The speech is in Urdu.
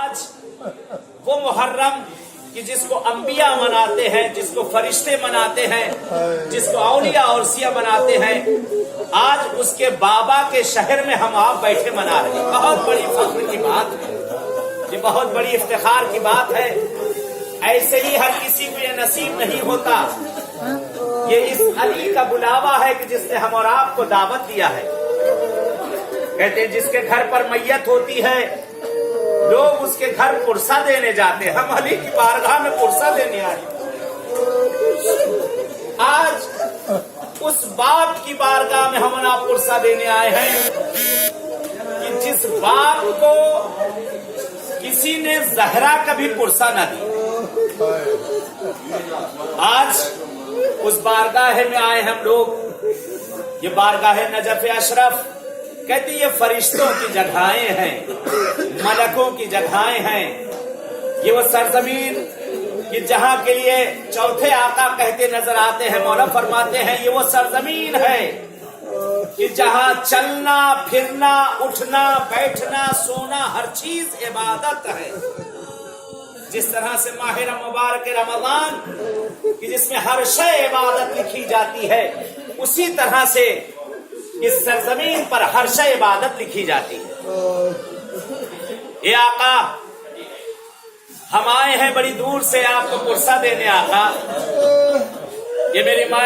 آج وہ محرم کہ جس کو انبیاء مناتے ہیں، جس کو فرشتے مناتے ہیں، جس کو اولیاء اور اوصیاء مناتے ہیں، آج اس کے بابا کے شہر میں ہم آپ بیٹھے منا رہے ہیں۔ بہت بڑی فخر کی بات ہے، یہ بہت بڑی افتخار کی بات ہے۔ ایسے ہی ہر کسی کو یہ نصیب نہیں ہوتا۔ یہ اس علی کا بلاوا ہے کہ جس نے ہم اور آپ کو دعوت دیا ہے۔ کہتے ہیں جس کے گھر پر میت ہوتی ہے لوگ اس کے گھر پرسہ دینے جاتے ہیں، ہم علی کی بارگاہ میں پرسہ دینے آئے۔ آج اس باپ کی بارگاہ میں ہم آپ پرسہ دینے آئے ہیں کہ جس باپ کو کسی نے زہرا کبھی پرسہ نہ دی، آج اس بارگاہ میں آئے ہم لوگ۔ یہ بارگاہ نجف اشرف، کہتے یہ فرشتوں کی جگہیں ہیں، ملکوں کی جگہیں ہیں۔ یہ وہ سرزمین کہ جہاں کے لیے چوتھے آقا کہتے نظر آتے ہیں، مولا فرماتے ہیں یہ وہ سرزمین ہے کہ جہاں چلنا پھرنا اٹھنا بیٹھنا سونا ہر چیز عبادت ہے۔ جس طرح سے ماہ مبارک رمضان کہ جس میں ہر شے عبادت لکھی جاتی ہے، اسی طرح سے اس سرزمین پر ہر شے عبادت لکھی جاتی ہے۔ اے آقا، ہم آئے ہیں بڑی دور سے آپ کو پرسہ دینے۔ آقا، یہ میری ماں